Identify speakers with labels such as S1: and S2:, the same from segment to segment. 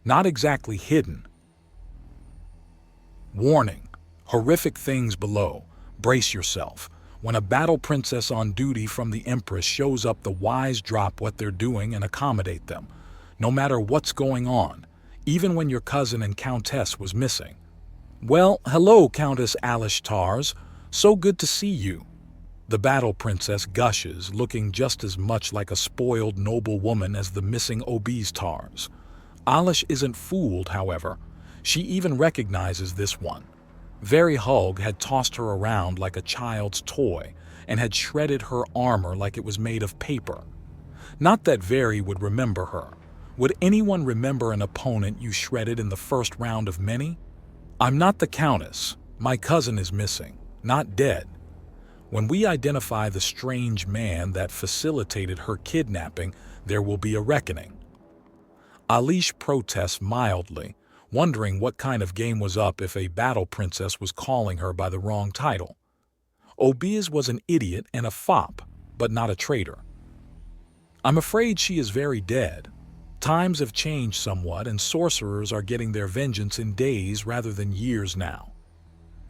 S1: Not exactly hidden. Warning: horrific things below. Brace yourself. When a battle princess on duty from the Empress shows up, the wise drop what they're doing and accommodate them, no matter what's going on, even when your cousin and countess was missing. Well, hello, Countess Alish Tars. So good to see you. The battle princess gushes, looking just as much like a spoiled noble woman as the missing obese Tars. Alish isn't fooled, however. She even recognizes this one. Very Hug had tossed her around like a child's toy and had shredded her armor like it was made of paper. Not that Very would remember her. Would anyone remember an opponent you shredded in the first round of many? I'm not the Countess. My cousin is missing, not dead. When we identify the strange man that facilitated her kidnapping, there will be a reckoning. Alish protests mildly, wondering what kind of game was up if a battle princess was calling her by the wrong title. Obiz was an idiot and a fop, but not a traitor. I'm afraid she is very dead. Times have changed somewhat, and sorcerers are getting their vengeance in days rather than years now.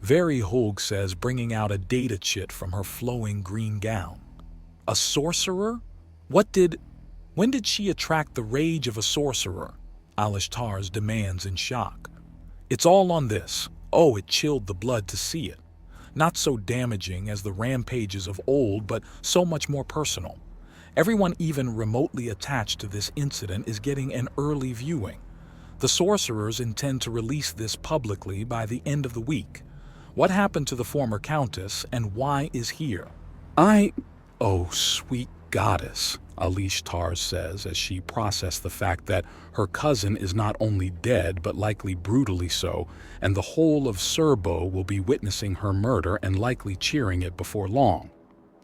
S1: Very Hug says, bringing out a data chit from her flowing green gown. A sorcerer? When did she attract the rage of a sorcerer? Alish Tars demands in shock. It's all on this. Oh, it chilled the blood to see it. Not so damaging as the rampages of old, but so much more personal. Everyone even remotely attached to this incident is getting an early viewing. The sorcerers intend to release this publicly by the end of the week. What happened to the former countess, and why is here? Oh, sweet goddess, Alish Tars says as she processes the fact that her cousin is not only dead but likely brutally so, and the whole of Serbo will be witnessing her murder and likely cheering it before long.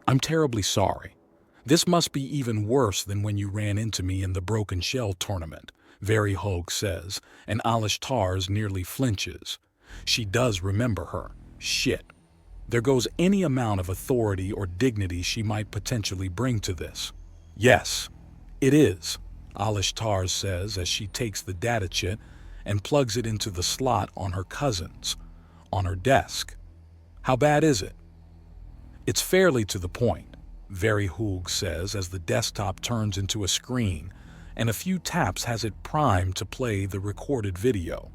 S1: I'm terribly sorry. This must be even worse than when you ran into me in the Broken Shell tournament, Very Hug says, and Alish Tars nearly flinches. She does remember her. Shit. There goes any amount of authority or dignity she might potentially bring to this. Yes, it is, Alish Tars says as she takes the data chit and plugs it into the slot on her cousin's, on her desk. How bad is it? It's fairly to the point, Very Hug says as the desktop turns into a screen and a few taps has it primed to play the recorded video.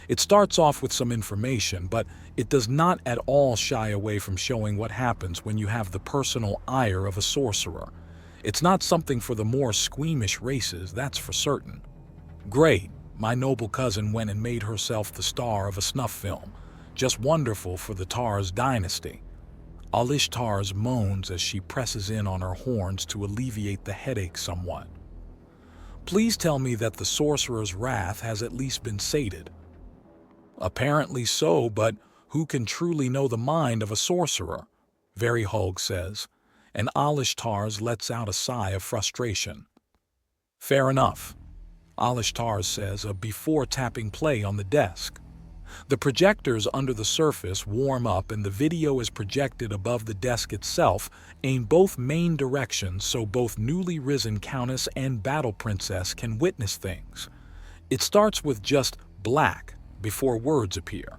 S1: It starts off with some information, but it does not at all shy away from showing what happens when you have the personal ire of a sorcerer. It's not something for the more squeamish races, that's for certain. Great, my noble cousin went and made herself the star of a snuff film. Just wonderful for the Tars dynasty. Alish Tars moans as she presses in on her horns to alleviate the headache somewhat. Please tell me that the sorcerer's wrath has at least been sated. Apparently so, but who can truly know the mind of a sorcerer? Very Hug says, and Alish Tars lets out a sigh of frustration. Fair enough, Alish Tars says before tapping play on the desk. The projectors under the surface warm up and the video is projected above the desk itself, aimed both main directions so both newly risen Countess and Battle Princess can witness things. It starts with just black before words appear.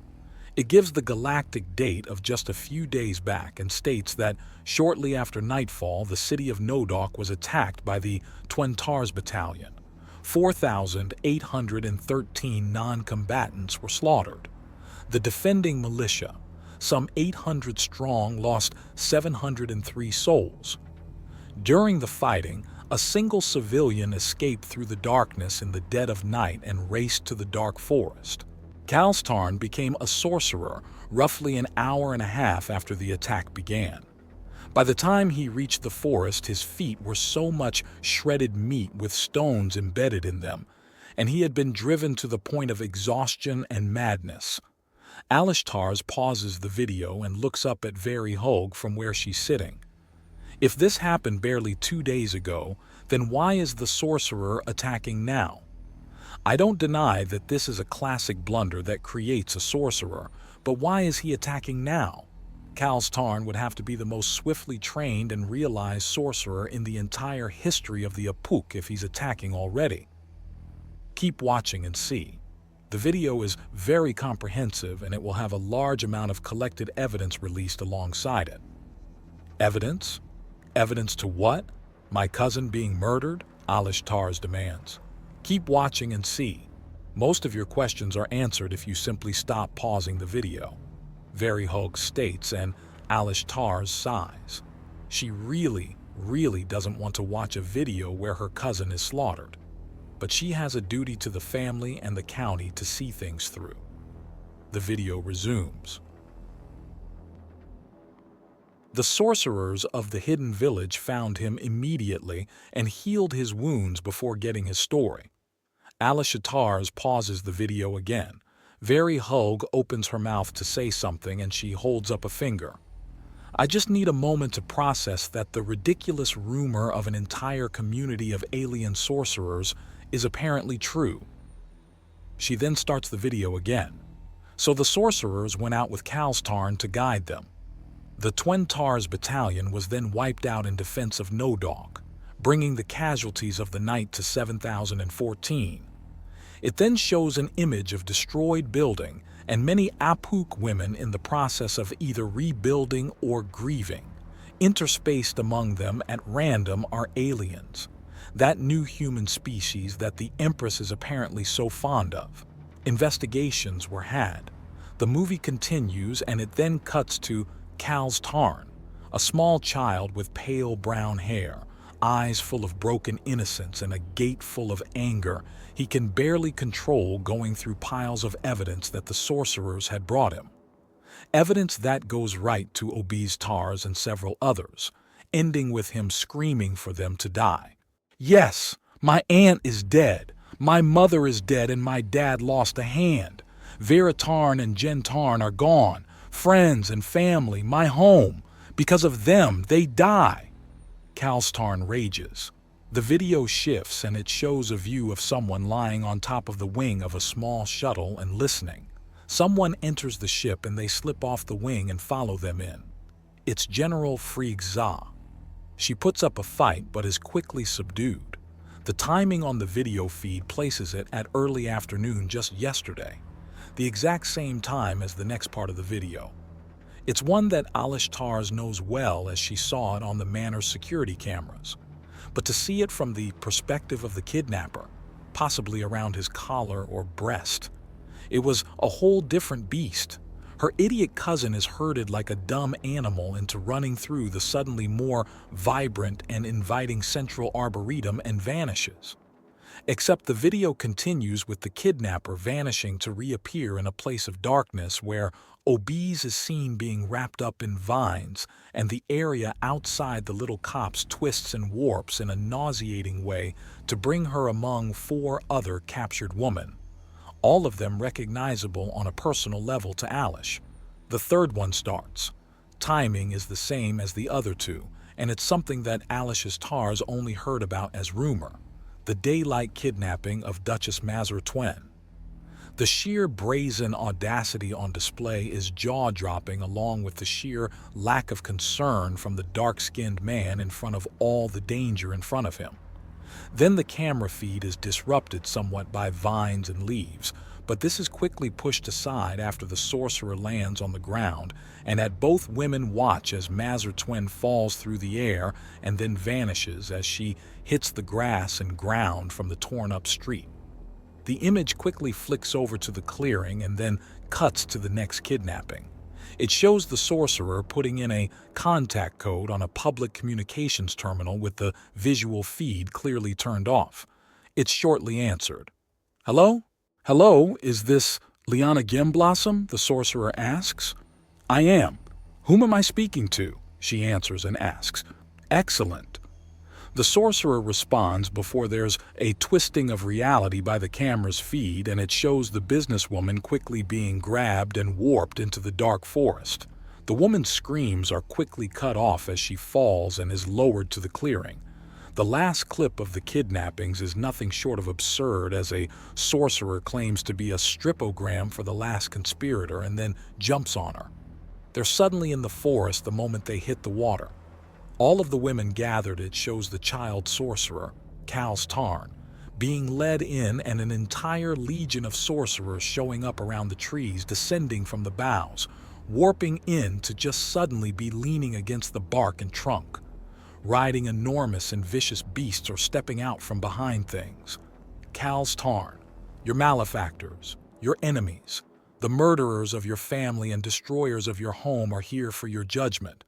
S1: It gives the galactic date of just a few days back and states that shortly after nightfall the city of Nodok was attacked by the Twentars Battalion. 4,813 non-combatants were slaughtered. The defending militia, some 800 strong, lost 703 souls. During the fighting, a single civilian escaped through the darkness in the dead of night and raced to the dark forest. Kalstarn became a sorcerer roughly an hour and a half after the attack began. By the time he reached the forest, his feet were so much shredded meat with stones embedded in them, and he had been driven to the point of exhaustion and madness. Alish Tars pauses the video and looks up at Very Hug from where she's sitting. If this happened barely 2 days ago, then why is the sorcerer attacking now? I don't deny that this is a classic blunder that creates a sorcerer, but why is he attacking now? Kalstarn would have to be the most swiftly trained and realized sorcerer in the entire history of the Apuk if he's attacking already. Keep watching and see. The video is very comprehensive and it will have a large amount of collected evidence released alongside it. Evidence? Evidence to what? My cousin being murdered? Alish Tars demands. Keep watching and see. Most of your questions are answered if you simply stop pausing the video. Very Hulk states, and Alish Tars sighs. She really doesn't want to watch a video where her cousin is slaughtered. But she has a duty to the family and the county to see things through. The video resumes. The sorcerers of the hidden village found him immediately and healed his wounds before getting his story. Alish Tars pauses the video again. Very Hug opens her mouth to say something and she holds up a finger. I just need a moment to process that the ridiculous rumor of an entire community of alien sorcerers is apparently true. She then starts the video again. So the sorcerers went out with Kalstarn to guide them. The Twentars battalion was then wiped out in defense of Nodog, bringing the casualties of the night to 7,014. It then shows an image of destroyed building and many Apuk women in the process of either rebuilding or grieving. Interspaced among them at random are aliens, that new human species that the Empress is apparently so fond of. Investigations were had. The movie continues and it then cuts to Kalstarn, a small child with pale brown hair, eyes full of broken innocence and a gait full of anger he can barely control, going through piles of evidence that the sorcerers had brought him. Evidence that goes right to Obese Tars and several others, ending with him screaming for them to die. Yes, my aunt is dead, my mother is dead, and my dad lost a hand. Veritarn and Gentarn are gone, friends and family, my home. Because of them, they die. Kalstarn rages. The video shifts and it shows a view of someone lying on top of the wing of a small shuttle and listening. Someone enters the ship and they slip off the wing and follow them in. It's General Frey. She puts up a fight but is quickly subdued. The timing on the video feed places it at early afternoon just yesterday, the exact same time as the next part of the video. It's one that Alish Tars knows well as she saw it on the manor's security cameras. But to see it from the perspective of the kidnapper, possibly around his collar or breast, it was a whole different beast. Her idiot cousin is herded like a dumb animal into running through the suddenly more vibrant and inviting Central Arboretum and vanishes. Except the video continues with the kidnapper vanishing to reappear in a place of darkness where Obese is seen being wrapped up in vines, and the area outside the little copse twists and warps in a nauseating way to bring her among 4 other captured women, all of them recognizable on a personal level to Alish. The third one starts. Timing is the same as the other 2, and it's something that Alish Tars only heard about as rumor: the daylight kidnapping of Duchess Mazur Twen. The sheer brazen audacity on display is jaw-dropping, along with the sheer lack of concern from the dark-skinned man in front of all the danger in front of him. Then the camera feed is disrupted somewhat by vines and leaves, but this is quickly pushed aside after the sorcerer lands on the ground, and at both women watch as Mazur Twen falls through the air and then vanishes as she hits the grass and ground from the torn-up street. The image quickly flicks over to the clearing and then cuts to the next kidnapping. It shows the sorcerer putting in a contact code on a public communications terminal with the visual feed clearly turned off. It's shortly answered. "Hello? Hello, is this Liana Gemblossom?" the sorcerer asks. "I am. Whom am I speaking to?" she answers and asks. "Excellent." The sorcerer responds before there's a twisting of reality by the camera's feed, and it shows the businesswoman quickly being grabbed and warped into the dark forest. The woman's screams are quickly cut off as she falls and is lowered to the clearing. The last clip of the kidnappings is nothing short of absurd, as a sorcerer claims to be a stripogram for the last conspirator and then jumps on her. They're suddenly in the forest the moment they hit the water. All of the women gathered, it shows the child sorcerer, Kalstarn, being led in and an entire legion of sorcerers showing up around the trees, descending from the boughs, warping in to just suddenly be leaning against the bark and trunk, riding enormous and vicious beasts or stepping out from behind things. Cal's Tarn, your malefactors, your enemies, the murderers of your family and destroyers of your home are here for your judgment.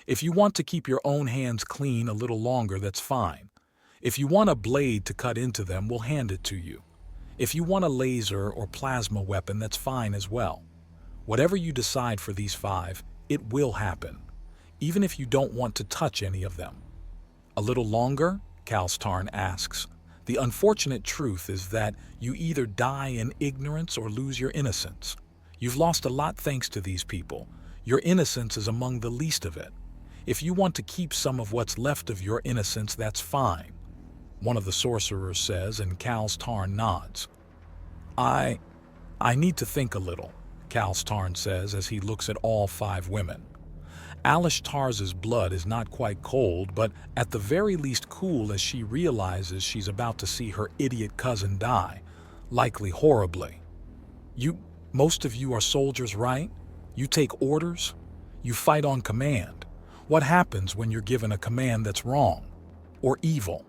S1: If you want to keep your own hands clean a little longer, that's fine. If you want a blade to cut into them, we'll hand it to you. If you want a laser or plasma weapon, that's fine as well. Whatever you decide for these 5, it will happen, even if you don't want to touch any of them. A little longer? Cal's Tarn asks. The unfortunate truth is that you either die in ignorance or lose your innocence. You've lost a lot thanks to these people. Your innocence is among the least of it. If you want to keep some of what's left of your innocence, that's fine, one of the sorcerers says, and Cal's Tarn nods. I need to think a little, Cal's Tarn says as he looks at all 5 women. Alishtar's blood is not quite cold, but at the very least cool as she realizes she's about to see her idiot cousin die, likely horribly. Most of you are soldiers, right? You take orders? You fight on command. What happens when you're given a command that's wrong or evil?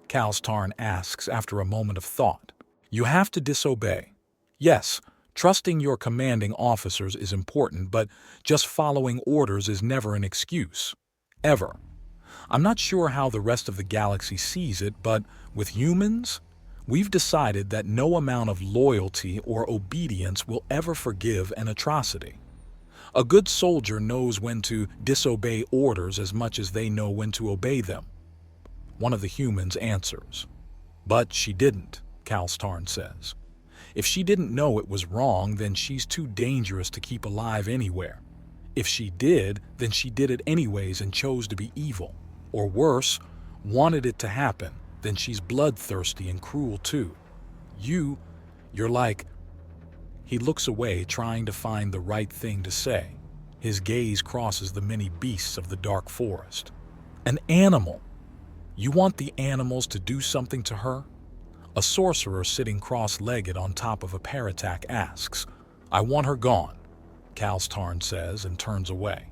S1: Cal's Tarn asks after a moment of thought. You have to disobey. Yes, trusting your commanding officers is important, but just following orders is never an excuse. Ever. I'm not sure how the rest of the galaxy sees it, but with humans, we've decided that no amount of loyalty or obedience will ever forgive an atrocity. A good soldier knows when to disobey orders as much as they know when to obey them. One of the humans answers. But she didn't, Cal's Tarn says. If she didn't know it was wrong, then she's too dangerous to keep alive anywhere. If she did, then she did it anyways and chose to be evil. Or worse, wanted it to happen, then she's bloodthirsty and cruel too. You're like... He looks away, trying to find the right thing to say. His gaze crosses the many beasts of the dark forest. An animal! You want the animals to do something to her? A sorcerer sitting cross-legged on top of a paratac asks. I want her gone, Cal's Tarn says and turns away.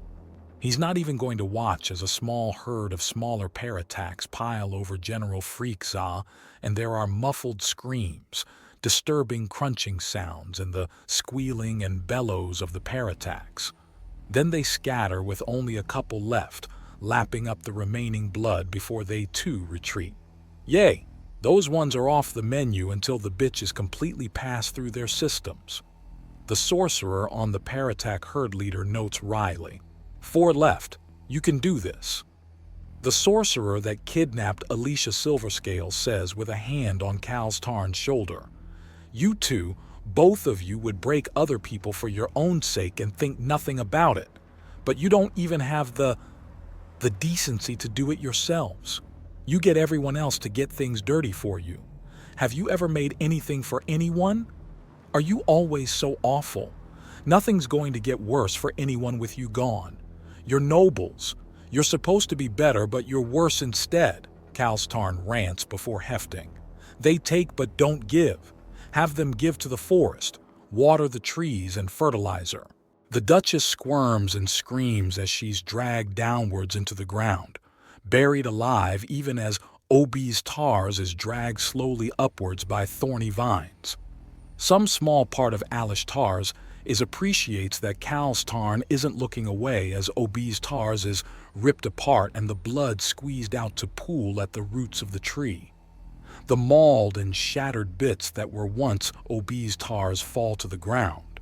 S1: He's not even going to watch as a small herd of smaller paratacs pile over General Freakza, and there are muffled screams, disturbing crunching sounds, and the squealing and bellows of the paratacs. Then they scatter with only a couple left, lapping up the remaining blood before they too retreat. Yay! Those ones are off the menu until the bitch is completely passed through their systems. The sorcerer on the paratac herd leader notes wryly. 4 left. You can do this. The sorcerer that kidnapped Alicia Silverscale says with a hand on Cal's Tarn's shoulder. You two, both of you would break other people for your own sake and think nothing about it. But you don't even have the decency to do it yourselves. You get everyone else to get things dirty for you. Have you ever made anything for anyone? Are you always so awful? Nothing's going to get worse for anyone with you gone. You're nobles. You're supposed to be better, but you're worse instead, Cal's Tarn rants before hefting. They take but don't give. Have them give to the forest, water the trees and fertilizer. The Duchess squirms and screams as she's dragged downwards into the ground, buried alive even as Obie's Tars is dragged slowly upwards by thorny vines. Some small part of Alishtar's appreciates that Cal's Tarn isn't looking away as Obie's Tars is ripped apart and the blood squeezed out to pool at the roots of the tree. The mauled and shattered bits that were once Obie's Tars fall to the ground.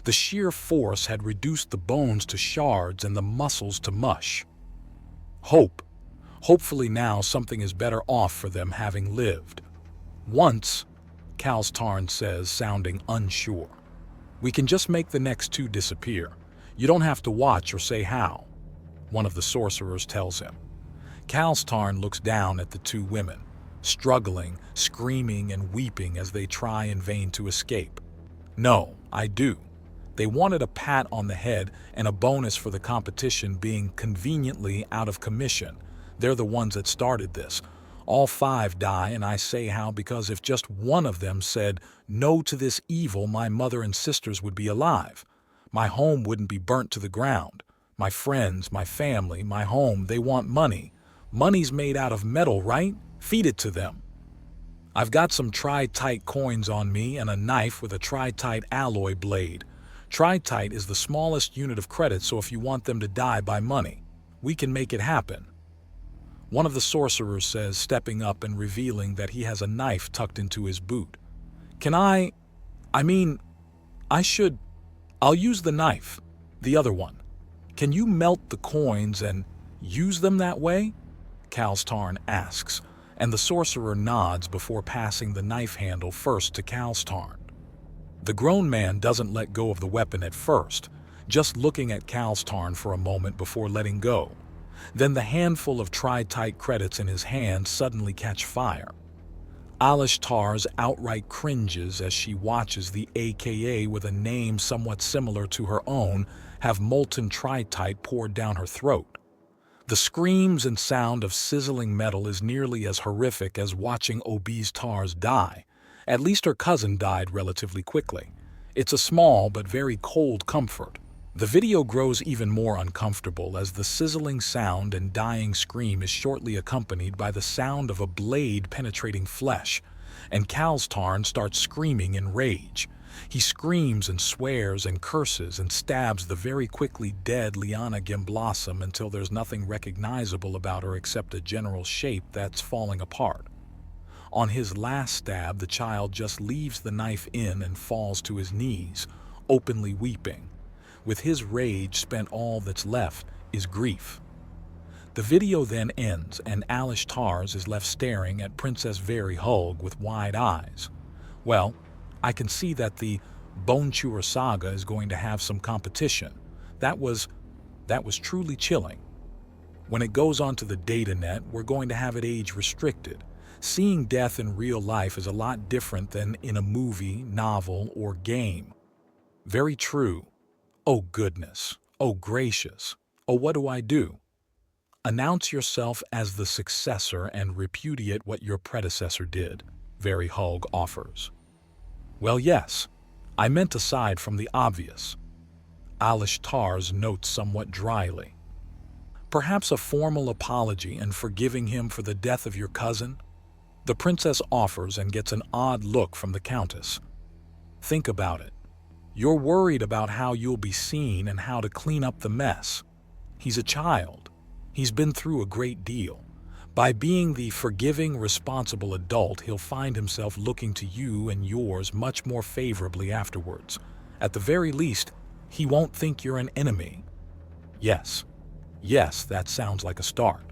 S1: The sheer force had reduced the bones to shards and the muscles to mush. Hopefully now something is better off for them having lived. Once, Cal's Tarn says, sounding unsure. We can just make the next 2 disappear. You don't have to watch or say how, one of the sorcerers tells him. Cal's Tarn looks down at the 2 women, struggling, screaming and weeping as they try in vain to escape. No, I do. They wanted a pat on the head and a bonus for the competition being conveniently out of commission. They're the ones that started this. All 5 die, and I say how because if just one of them said, "No to this evil," my mother and sisters would be alive. My home wouldn't be burnt to the ground. My friends, my family, my home, they want money. Money's made out of metal, right? Feed it to them. I've got some tri-tite coins on me and a knife with a tri-tite alloy blade. Tri-tite is the smallest unit of credit, so if you want them to die by money, we can make it happen. One of the sorcerers says, stepping up and revealing that he has a knife tucked into his boot. I'll use the knife. The other one. Can you melt the coins and use them that way? Kalstarn asks, and the sorcerer nods before passing the knife handle first to Kalstarn. The grown man doesn't let go of the weapon at first, just looking at Kalstarn for a moment before letting go. Then the handful of tri-tite credits in his hand suddenly catch fire. Alishtar's outright cringes as she watches the AKA with a name somewhat similar to her own have molten tri-tite poured down her throat. The screams and sound of sizzling metal is nearly as horrific as watching obese Tars die. At least her cousin died relatively quickly. It's a small but very cold comfort. The video grows even more uncomfortable as the sizzling sound and dying scream is shortly accompanied by the sound of a blade penetrating flesh, and Kalstarn starts screaming in rage. He screams and swears and curses and stabs the very quickly dead Liana Gimblossom until there's nothing recognizable about her except a general shape that's falling apart. On his last stab, the child just leaves the knife in and falls to his knees, openly weeping. With his rage spent, all that's left is grief. The video then ends and Alishtars is left staring at Princess Very Hulg with wide eyes. Well, I can see that the Bone Chewer saga is going to have some competition. That was truly chilling. When it goes onto the datanet, we're going to have it age restricted. Seeing death in real life is a lot different than in a movie, novel, or game. Very true. Oh goodness. Oh gracious. Oh, what do I do? Announce yourself as the successor and repudiate what your predecessor did, Very Hulg offers. Well, yes, I meant aside from the obvious. Alishtars notes somewhat dryly. Perhaps a formal apology and forgiving him for the death of your cousin? The princess offers and gets an odd look from the countess. Think about it. You're worried about how you'll be seen and how to clean up the mess. He's a child. He's been through a great deal. By being the forgiving, responsible adult, he'll find himself looking to you and yours much more favorably afterwards. At the very least, he won't think you're an enemy. Yes, that sounds like a start.